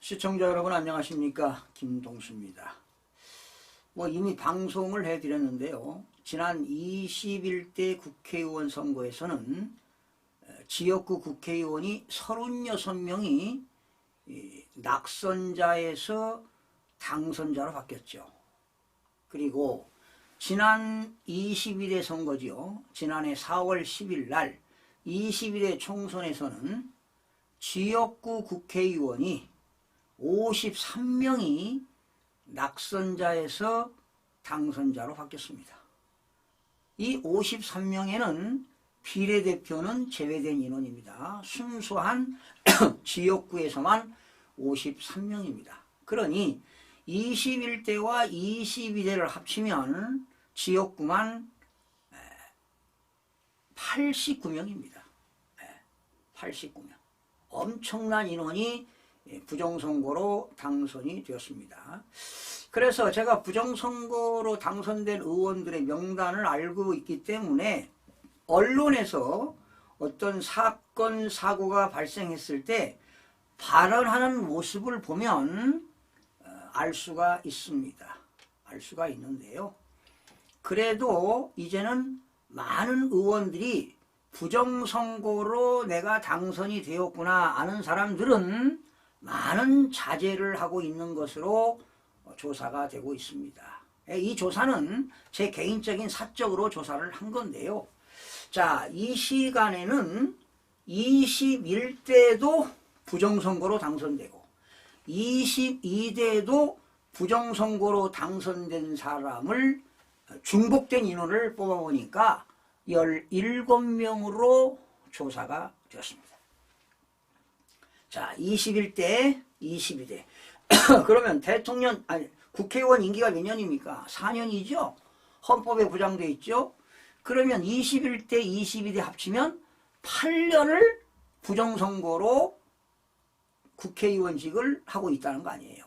시청자 여러분 안녕하십니까, 김동수입니다. 이미 방송을 해드렸는데요, 지난 21대 국회의원 선거에서는 지역구 국회의원이 36명이 낙선자에서 당선자로 바뀌었죠. 그리고 지난 22대 선거지요, 지난해 4월 10일 날 22대 총선에서는 지역구 국회의원이 53명이 낙선자에서 당선자로 바뀌었습니다. 이 53명에는 비례대표는 제외된 인원입니다. 순수한 지역구에서만 53명입니다. 그러니 21대와 22대를 합치면 지역구만 89명입니다. 89명. 엄청난 인원이 부정선거로 당선이 되었습니다. 그래서 제가 부정선거로 당선된 의원들의 명단을 알고 있기 때문에 언론에서 어떤 사건, 사고가 발생했을 때 발언하는 모습을 보면 알 수가 있습니다. 알 수가 있는데요. 그래도 이제는 많은 의원들이 부정선거로 내가 당선이 되었구나 아는 사람들은 많은 자제를 하고 있는 것으로 조사가 되고 있습니다. 이 조사는 제 개인적인 사적으로 조사를 한 건데요. 자, 이 시간에는 21대도 부정선거로 당선되고 22대도 부정선거로 당선된 사람을 중복된 인원을 뽑아보니까 17명으로 조사가 되었습니다. 자, 21대, 22대. 그러면 국회의원 임기가 몇 년입니까? 4년이죠? 헌법에 보장되어 있죠? 그러면 21대, 22대 합치면 8년을 부정선거로 국회의원직을 하고 있다는 거 아니에요.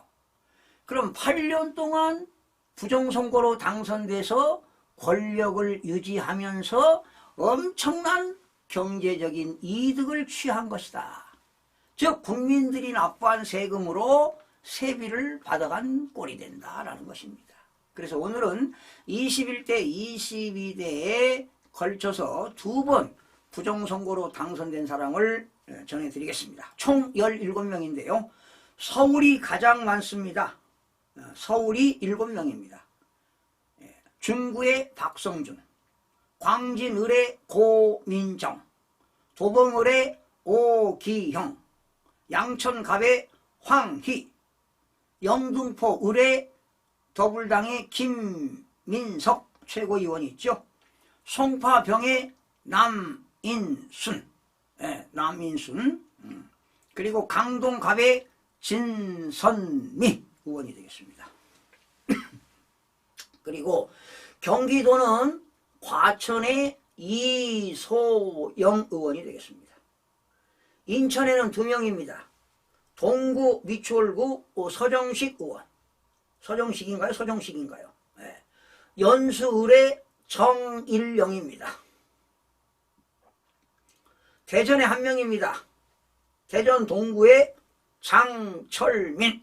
그럼 8년 동안 부정선거로 당선돼서 권력을 유지하면서 엄청난 경제적인 이득을 취한 것이다. 즉 국민들이 납부한 세금으로 세비를 받아간 꼴이 된다라는 것입니다. 그래서 오늘은 21대, 22대에 걸쳐서 두 번 부정선거로 당선된 사람을 전해드리겠습니다. 총 17명인데요. 서울이 가장 많습니다. 서울이 7명입니다. 중구의 박성준, 광진을의 고민정, 도봉을의 오기형, 양천갑의 황희, 영등포을의 더불당의 김민석 최고위원이 있죠. 송파병의 남인순, 남인순, 그리고 강동갑의 진선미 의원이 되겠습니다. 그리고 경기도는 과천의 이소영 의원이 되겠습니다. 인천에는 2명입니다. 동구 미추홀구 서정식 의원. 서정식인가요? 서정식인가요? 네. 연수을의 정일영입니다. 대전에 1명입니다. 대전 동구의 장철민.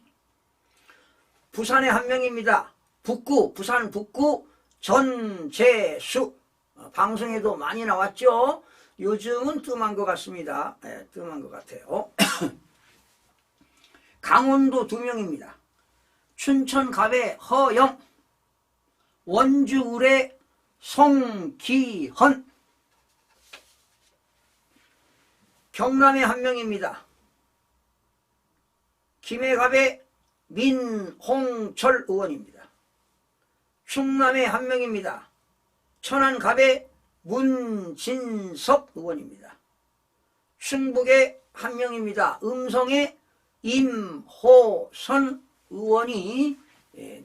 부산에 1명입니다. 부산 북구 전재수. 방송에도 많이 나왔죠. 요즘은 뜸한 것 같습니다. 네, 뜸한 것 같아요. 강원도 2명입니다. 춘천갑의 허영, 원주을의 송기헌. 경남에 1명입니다. 김해갑의 민홍철 의원입니다. 충남에 1명입니다. 천안갑의 문진석 의원입니다. 충북에 1명입니다. 음성의 임호선 의원이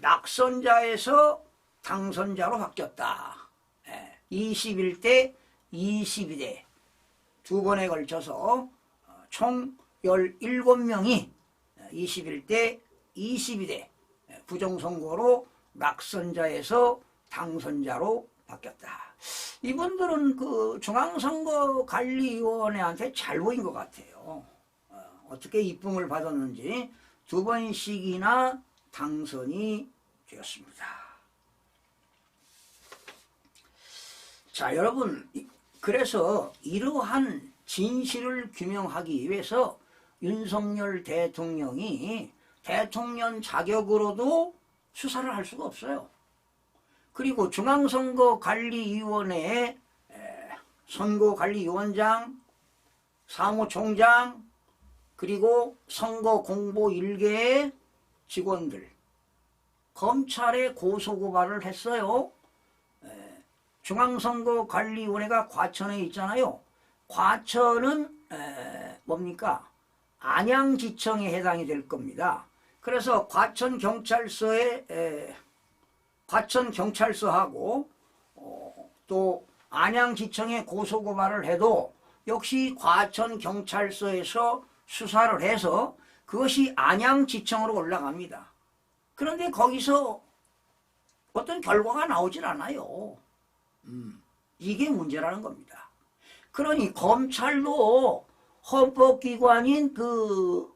낙선자에서 당선자로 바뀌었다. 21대, 22대 두 번에 걸쳐서 총 17명이 21대, 22대 부정선거로 낙선자에서 당선자로 바뀌었다. 이분들은 그 중앙선거관리위원회한테 잘 보인 것 같아요. 어떻게 입쁨을 받았는지 2번씩이나 당선이 되었습니다. 자, 여러분, 그래서 이러한 진실을 규명하기 위해서 윤석열 대통령이 대통령 자격으로도 수사를 할 수가 없어요. 그리고 중앙선거관리위원회의 선거관리위원장, 사무총장, 그리고 선거공보 1개의 직원들, 검찰에 고소고발을 했어요. 중앙선거관리위원회가 과천에 있잖아요. 과천은 뭡니까? 안양지청에 해당이 될 겁니다. 그래서 과천경찰서하고 또 안양지청에 고소고발을 해도 역시 과천경찰서에서 수사를 해서 그것이 안양지청으로 올라갑니다. 그런데 거기서 어떤 결과가 나오질 않아요. 이게 문제라는 겁니다. 그러니 검찰도 헌법기관인 그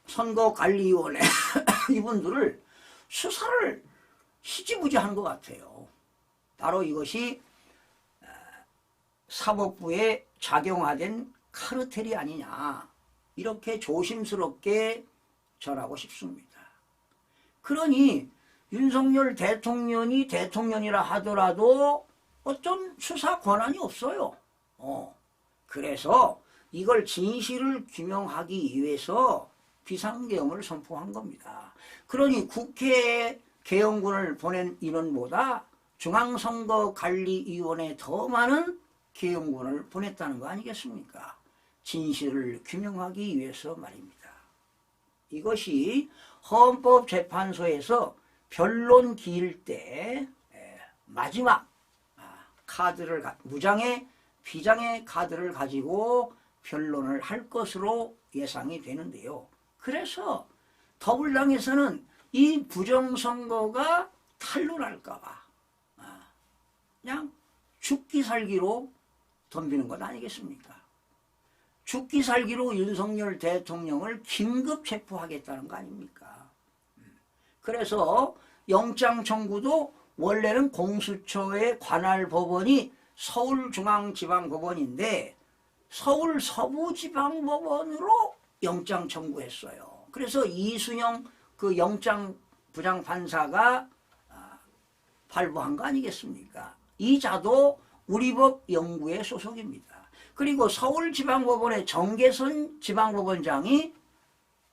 선거관리위원회 이분들을 수사를 희지부지한 것 같아요. 바로 이것이 사법부에 작용화된 카르텔이 아니냐, 이렇게 조심스럽게 전하고 싶습니다. 그러니 윤석열 대통령이 대통령이라 하더라도 어떤 수사 권한이 없어요. 그래서 이걸 진실을 규명하기 위해서 비상계엄을 선포한 겁니다. 그러니 국회에 계엄군을 보낸 인원보다 중앙선거관리위원회에 더 많은 계엄군을 보냈다는 거 아니겠습니까? 진실을 규명하기 위해서 말입니다. 이것이 헌법재판소에서 변론 기일 때 마지막 카드를, 무장의 비장의 카드를 가지고 변론을 할 것으로 예상이 되는데요. 그래서 더불당에서는 이 부정선거가 탄로날까봐 그냥 죽기 살기로 덤비는 것 아니겠습니까? 죽기 살기로 윤석열 대통령을 긴급 체포하겠다는 거 아닙니까? 그래서 영장 청구도 원래는 공수처의 관할 법원이 서울중앙지방법원인데 서울 서부지방법원으로 영장 청구했어요. 그래서 이순영 그 영장 부장판사가 발부한 거 아니겠습니까? 이 자도 우리법 연구회 소속입니다. 그리고 서울지방법원의 정계선 지방법원장이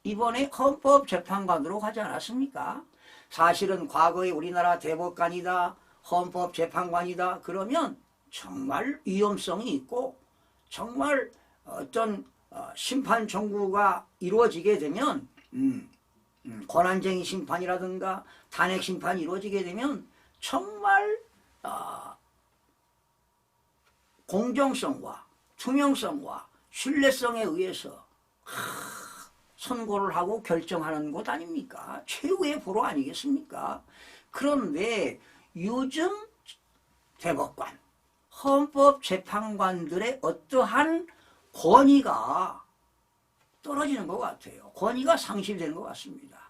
이번에 헌법재판관으로 가지 않았습니까? 사실은 과거에 우리나라 대법관이다, 헌법재판관이다 그러면 정말 위험성이 있고 정말 어떤 심판 청구가 이루어지게 되면 권한쟁의 심판이라든가 탄핵 심판이 이루어지게 되면 정말 공정성과 투명성과 신뢰성에 의해서 선고를 하고 결정하는 것 아닙니까? 최후의 보루 아니겠습니까? 그런데 요즘 대법관, 헌법재판관들의 어떠한 권위가 떨어지는 것 같아요. 권위가 상실되는 것 같습니다.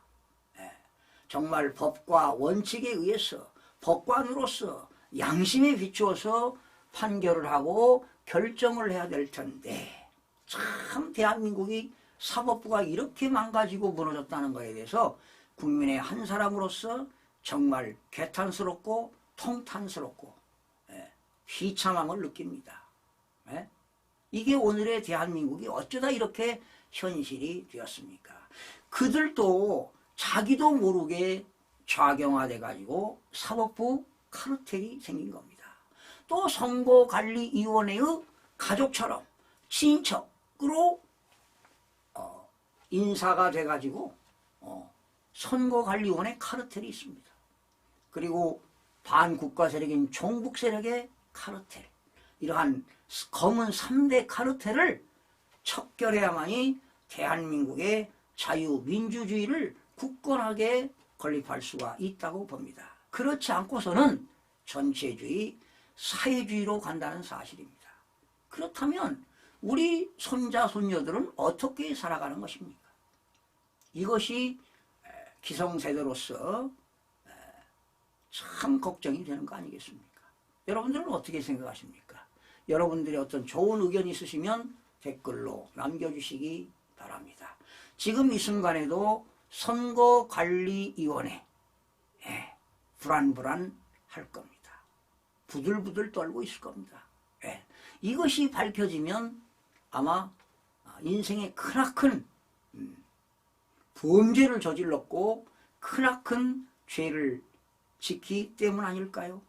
정말 법과 원칙에 의해서 법관으로서 양심에 비추어서 판결을 하고 결정을 해야 될 텐데 참 대한민국이 사법부가 이렇게 망가지고 무너졌다는 것에 대해서 국민의 한 사람으로서 정말 개탄스럽고 통탄스럽고 비참함을 느낍니다. 이게 오늘의 대한민국이 어쩌다 이렇게 현실이 되었습니까? 그들도 자기도 모르게 좌경화돼 가지고 사법부 카르텔이 생긴 겁니다. 또 선거관리위원회의 가족처럼 친척으로 인사가 돼 가지고 선거관리위원회 카르텔이 있습니다. 그리고 반국가 세력인 종북 세력의 카르텔, 이러한 검은 3대 카르텔을 척결해야만이 대한민국의 자유민주주의를 굳건하게 건립할 수가 있다고 봅니다. 그렇지 않고서는 전체주의, 사회주의로 간다는 사실입니다. 그렇다면 우리 손자, 손녀들은 어떻게 살아가는 것입니까? 이것이 기성세대로서 참 걱정이 되는 거 아니겠습니까? 여러분들은 어떻게 생각하십니까? 여러분들의 어떤 좋은 의견 있으시면 댓글로 남겨주시기 바랍니다. 지금 이 순간에도 선거관리위원회 불안할 겁니다. 부들부들 떨고 있을 겁니다. 이것이 밝혀지면 아마 인생에 크나큰 범죄를 저질렀고 크나큰 죄를 짓기 때문 아닐까요?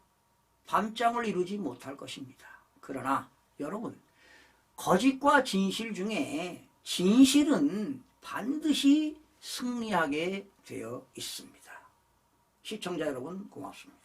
밤잠을 이루지 못할 것입니다. 그러나 여러분, 거짓과 진실 중에 진실은 반드시 승리하게 되어 있습니다. 시청자 여러분 고맙습니다.